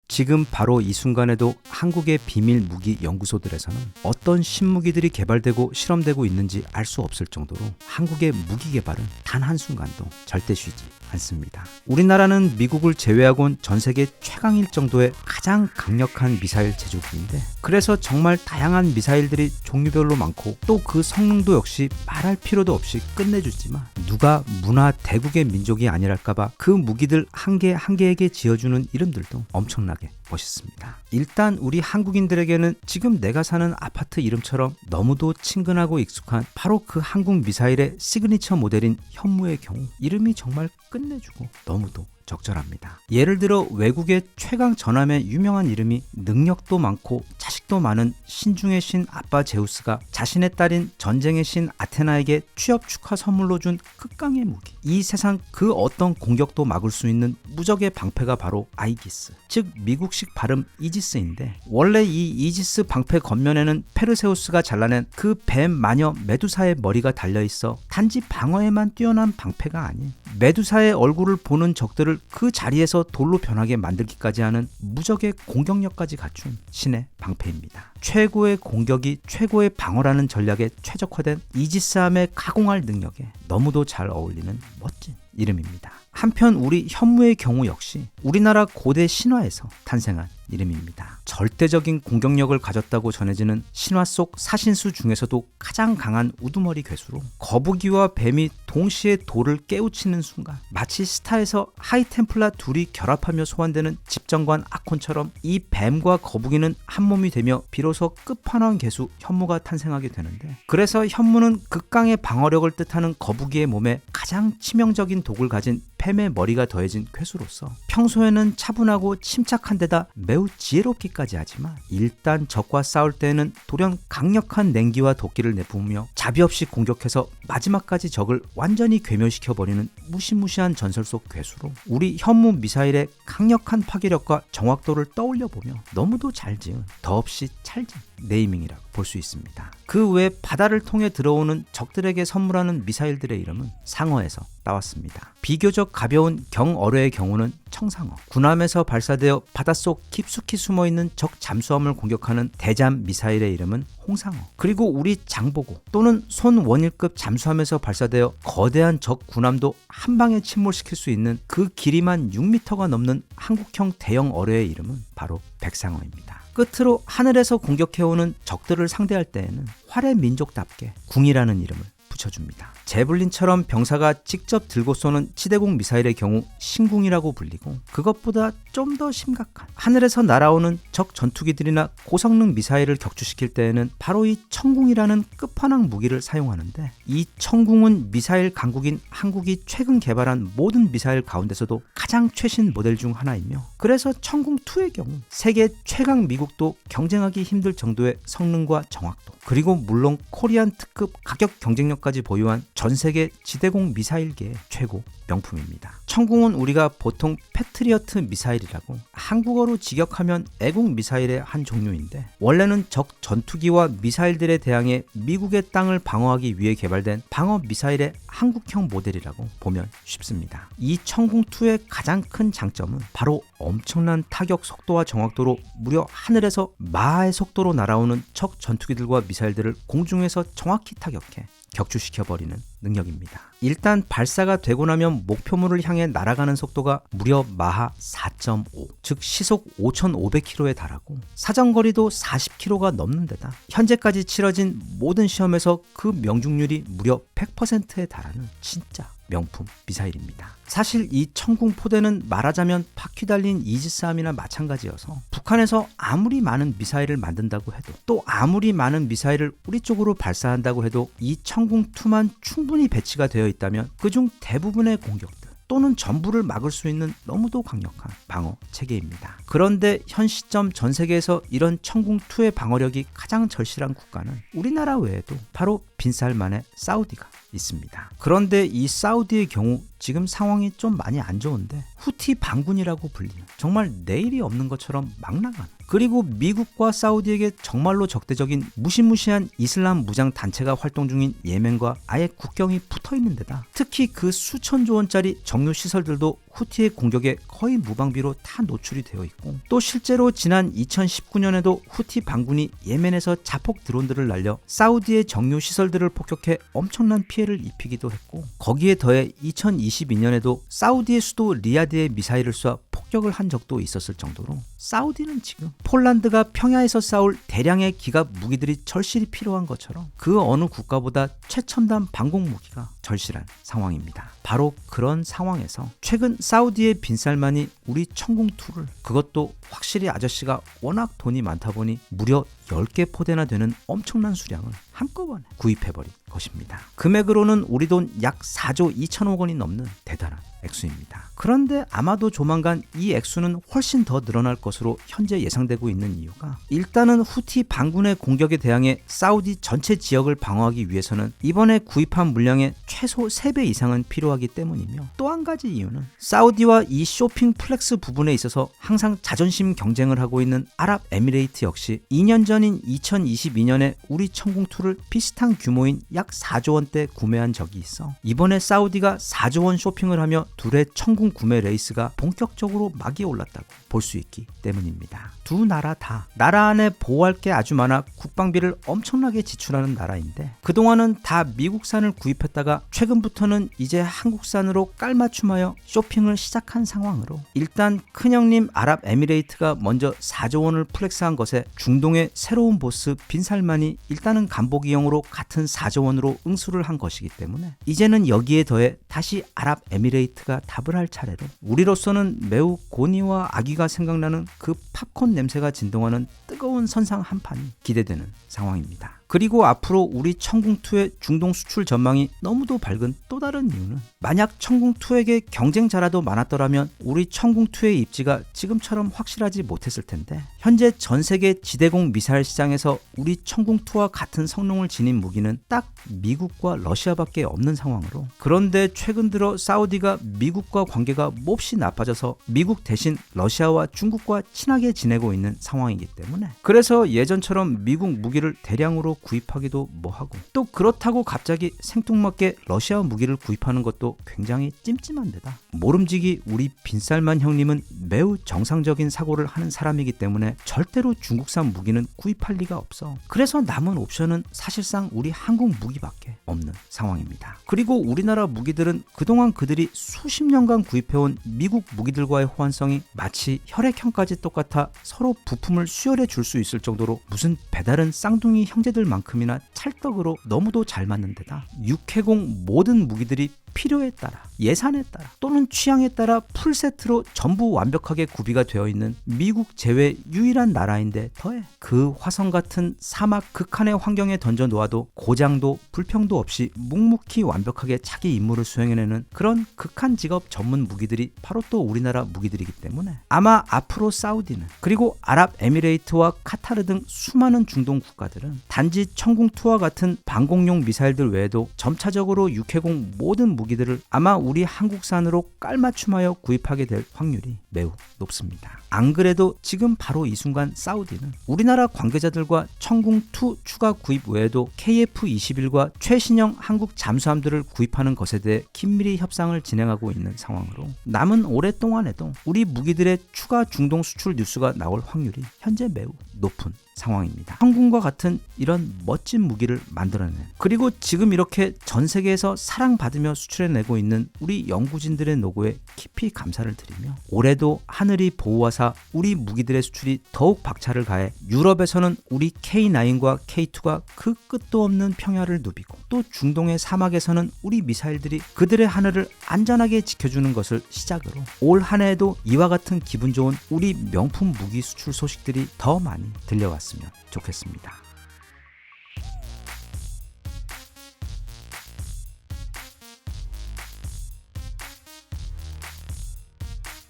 지금 바로 이 순간에도 한국의 비밀 무기 연구소들에서는 어떤 신무기들이 개발되고 실험되고 있는지 알 수 없을 정도로 한국의 무기 개발은 단 한순간도 절대 쉬지 않습니다. 우리나라는 미국을 제외하고는 전 세계 최강일 정도의 가장 강력한 미사일 제조국인데, 그래서 정말 다양한 미사일들이 종류별로 많고 또 그 성능도 역시 말할 필요도 없이 끝내주지만, 누가 문화 대국의 민족이 아니랄까봐 그 무기들 한 개 한 개에게 지어주는 이름들도 엄청나게 멋있습니다. 일단 우리 한국인들에게는 지금 내가 사는 아파트 이름처럼 너무도 친근하고 익숙한 바로 그 한국 미사일의 시그니처 모델인 현무의 경우 이름이 정말 끝내주고 너무도 적절합니다. 예를 들어 외국의 최강 전함의 유명한 이름이 능력도 많고 자식도 많은 신중의 신 아빠 제우스가 자신의 딸인 전쟁의 신 아테나에게 취업 축하 선물로 준 극강의 무기, 이 세상 그 어떤 공격도 막을 수 있는 무적의 방패가 바로 아이기스, 즉 미국식 발음 이지스인데, 원래 이 이지스 방패 겉면에는 페르세우스가 잘라낸 그 뱀 마녀 메두사의 머리가 달려있어 단지 방어에만 뛰어난 방패가 아닌 메두사의 얼굴을 보는 적들을 그 자리에서 돌로 변하게 만들기까지 하는 무적의 공격력까지 갖춘 신의 방패입니다. 최고의 공격이 최고의 방어라는 전략에 최적화된 이지스함의 가공할 능력에 너무도 잘 어울리는 멋진 이름입니다. 한편 우리 현무의 경우 역시 우리나라 고대 신화에서 탄생한 이름입니다. 절대적인 공격력을 가졌다고 전해지는 신화 속 사신수 중에서도 가장 강한 우두머리 괴수로, 거북이와 뱀이 동시에 돌을 깨우치는 순간 마치 스타에서 하이템플라 둘이 결합하며 소환되는 집정관 아콘처럼 이 뱀과 거북이는 한 몸이 되며 비로소 끝판왕 괴수 현무가 탄생하게 되는데, 그래서 현무는 극강의 방어력을 뜻하는 거북이의 몸에 가장 치명적인 독을 가진 뱀의 머리가 더해진 괴수로서 평소에는 차분하고 침착한 데다 매우 지혜롭기까지 하지만, 일단 적과 싸울 때에는 돌연 강력한 냉기와 도끼를 내뿜으며 자비 없이 공격해서 마지막까지 적을 완전히 괴멸시켜버리는 무시무시한 전설 속 괴수로, 우리 현무 미사일의 강력한 파괴력과 정확도를 떠올려보며 너무도 잘 지은, 더없이 찰진 네이밍이라고 볼 수 있습니다. 그 외 바다를 통해 들어오는 적들에게 선물하는 미사일들의 이름은 상어에서 따왔습니다. 비교적 가벼운 경어뢰의 경우는 청상어, 군함에서 발사되어 바닷속 깊숙이 숨어있는 적 잠수함을 공격하는 대잠 미사일의 이름은 홍상어, 그리고 우리 장보고 또는 손원일급 잠수함에서 발사되어 거대한 적 군함도 한 방에 침몰시킬 수 있는 그 길이만 6m가 넘는 한국형 대형 어뢰의 이름은 바로 백상어입니다. 끝으로 하늘에서 공격해오는 적들을 상대할 때에는 활의 민족답게 궁이라는 이름을 붙여줍니다. 제블린처럼 병사가 직접 들고 쏘는 지대공 미사일의 경우 신궁이라고 불리고, 그것보다 좀 더 심각한 하늘에서 날아오는 적 전투기들이나 고성능 미사일을 격추시킬 때에는 바로 이 청궁이라는 끝판왕 무기를 사용하는데, 이 청궁은 미사일 강국인 한국이 최근 개발한 모든 미사일 가운데서도 가장 최신 모델 중 하나이며, 그래서 청궁2의 경우 세계 최강 미국도 경쟁하기 힘들 정도의 성능과 정확도, 그리고 물론 코리안 특급 가격 경쟁력까지 보유한 전세계 지대공 미사일계의 최고 명품입니다. 청궁은 우리가 보통 패트리어트 미사일이라고 한국어로 직역하면 애국 미사일의 한 종류인데, 원래는 적 전투기와 미사일들에 대항해 미국의 땅을 방어하기 위해 개발된 방어 미사일의 한국형 모델이라고 보면 쉽습니다. 이 청궁2의 가장 큰 장점은 바로 엄청난 타격 속도와 정확도로 무려 하늘에서 마하의 속도로 날아오는 적 전투기들과 미사일들을 공중에서 정확히 타격해 격추시켜버리는 능력입니다. 일단 발사가 되고 나면 목표물을 향해 날아가는 속도가 무려 마하 4.5, 즉 시속 5,500km에 달하고 사정거리도 40km가 넘는 데다 현재까지 치러진 모든 시험에서 그 명중률이 무려 100%에 달하는 진짜 명품 미사일입니다. 사실 이 청궁 포대는 말하자면 바퀴 달린 이지스함이나 마찬가지여서 북한에서 아무리 많은 미사일을 만든다고 해도, 또 아무리 많은 미사일을 우리 쪽으로 발사한다고 해도 이 청궁2만 충분히 배치가 되어 있다면 그중 대부분의 공격들 또는 전부를 막을 수 있는 너무도 강력한 방어 체계입니다. 그런데 현 시점 전 세계에서 이런 청궁2의 방어력이 가장 절실한 국가는 우리나라 외에도 바로 빈살만의 사우디가 있습니다. 그런데 이 사우디의 경우 지금 상황이 좀 많이 안 좋은데, 후티 반군이라고 불리는 정말 내일이 없는 것처럼 막 나가는 그리고 미국과 사우디에게 정말로 적대적인 무시무시한 이슬람 무장 단체가 활동 중인 예멘과 아예 국경이 붙어있는 데다 특히 그 수천조 원짜리 정유 시설들도 후티의 공격에 거의 무방비로 다 노출이 되어 있고 또 실제로 지난 2019년에도 후티 반군이 예멘에서 자폭 드론들을 날려 사우디의 정유 시설들을 폭격해 엄청난 피해를 입히기도 했고 거기에 더해 2022년에도 사우디의 수도 리야드에 미사일을 쏴 폭격을 한 적도 있었을 정도로 사우디는 지금 폴란드가 평야에서 싸울 대량의 기갑 무기들이 절실히 필요한 것처럼 그 어느 국가보다 최첨단 방공 무기가 절실한 상황입니다. 바로 그런 상황에서 최근 사우디의 빈살만이 우리 천궁2를 그것도 확실히 아저씨가 워낙 돈이 많다 보니 무려 10개 포대나 되는 엄청난 수량을 한꺼번에 구입해버린 것입니다. 금액으로는 우리 돈 약 4조 2천억 원이 넘는 대단한 액수입니다. 그런데 아마도 조만간 이 액수는 훨씬 더 늘어날 것으로 현재 예상되고 있는 이유가 일단은 후티 반군의 공격에 대항해 사우디 전체 지역을 방어하기 위해서는 이번에 구입한 물량의 최소 3배 이상은 필요하기 때문이며 또 한 가지 이유는 사우디와 이 쇼핑 플렉스 부분에 있어서 항상 자존심 경쟁을 하고 있는 아랍에미레이트 역시 2년 전인 2022년에 우리 천궁2를 비슷한 규모인 약 4조 원대 구매한 적이 있어 이번에 사우디가 4조 원 쇼핑을 하며 둘의 천궁 구매 레이스가 본격적으로 막이 올랐다고 볼 수 있기 때문입니다. 두 나라 다 나라 안에 보호할 게 아주 많아 국방비를 엄청나게 지출하는 나라인데 그동안은 다 미국산을 구입했다가 최근부터는 이제 한국산으로 깔맞춤하여 쇼핑을 시작한 상황으로 일단 큰형님 아랍에미레이트가 먼저 4조 원을 플렉스한 것에 중동의 새로운 보스 빈살만이 일단은 간보기용으로 같은 4조 원으로 응수를 한 것이기 때문에 이제는 여기에 더해 다시 아랍에미레이트가 답을 할 차례로 우리로서는 매우 고니와 아기가 생각나는 그 팝콘 냄새가 진동하는 뜨거운 선상 한 판이 기대되는 상황입니다. 그리고 앞으로 우리 천궁2의 중동 수출 전망이 너무도 밝은 또 다른 이유는 만약 천궁2에게 경쟁자라도 많았더라면 우리 천궁2의 입지가 지금처럼 확실하지 못했을 텐데 현재 전 세계 지대공 미사일 시장에서 우리 천궁2와 같은 성능을 지닌 무기는 딱 미국과 러시아밖에 없는 상황으로 그런데 최근 들어 사우디가 미국과 관계가 몹시 나빠져서 미국 대신 러시아와 중국과 친하게 지내고 있는 상황이기 때문에 그래서 예전처럼 미국 무기를 대량으로 구입하기도 뭐하고 또 그렇다고 갑자기 생뚱맞게 러시아 무기를 구입하는 것도 굉장히 찜찜한 데다 모름지기 우리 빈살만 형님은 매우 정상적인 사고를 하는 사람이기 때문에 절대로 중국산 무기는 구입할 리가 없어. 그래서 남은 옵션은 사실상 우리 한국 무기밖에 없는 상황입니다. 그리고 우리나라 무기들은 그동안 그들이 수십 년간 구입해온 미국 무기들과의 호환성이 마치 혈액형까지 똑같아 서로 부품을 수혈해 줄 수 있을 정도로 무슨 배다른 쌍둥이 형제들만큼이나 찰떡으로 너무도 잘 맞는 데다 육해공 모든 무기들이 필요에 따라 예산에 따라 또는 취향에 따라 풀세트로 전부 완벽하게 구비가 되어 있는 미국 제외 유일한 나라인데 더해 그 화성 같은 사막 극한의 환경에 던져 놓아도 고장도 불평도 없이 묵묵히 완벽하게 자기 임무를 수행해내는 그런 극한 직업 전문 무기들이 바로 또 우리나라 무기들이기 때문에 아마 앞으로 사우디는 그리고 아랍에미레이트와 카타르 등 수많은 중동 국가들은 단지 천궁2와 같은 방공용 미사일들 외에도 점차적으로 육해공 모든 무기들을 아마 우리 한국산으로 깔맞춤하여 구입하게 될 확률이 매우 높습니다. 안 그래도 지금 바로 이 순간 사우디는 우리나라 관계자들과 천궁2 추가 구입 외에도 KF-21과 최신형 한국 잠수함들을 구입하는 것에 대해 긴밀히 협상을 진행하고 있는 상황으로 남은 올해 동안에도 우리 무기들의 추가 중동 수출 뉴스가 나올 확률이 현재 매우 높은 상황입니다. 한국과 같은 이런 멋진 무기를 만들어낸 그리고 지금 이렇게 전 세계에서 사랑받으며 수출해내고 있는 우리 연구진들의 노고에 깊이 감사를 드리며 올해도 하늘이 보호하사 우리 무기들의 수출이 더욱 박차를 가해 유럽에서는 우리 K9과 K2가 그 끝도 없는 평야를 누비고 또 중동의 사막에서는 우리 미사일들이 그들의 하늘을 안전하게 지켜주는 것을 시작으로 올 한 해에도 이와 같은 기분 좋은 우리 명품 무기 수출 소식들이 더 많이 들려왔으면 좋겠습니다.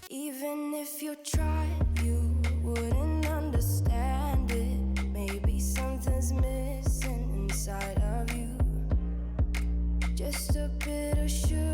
Even if you tried, you wouldn't understand it. Maybe something's missing inside of you. Just a bit of sugar.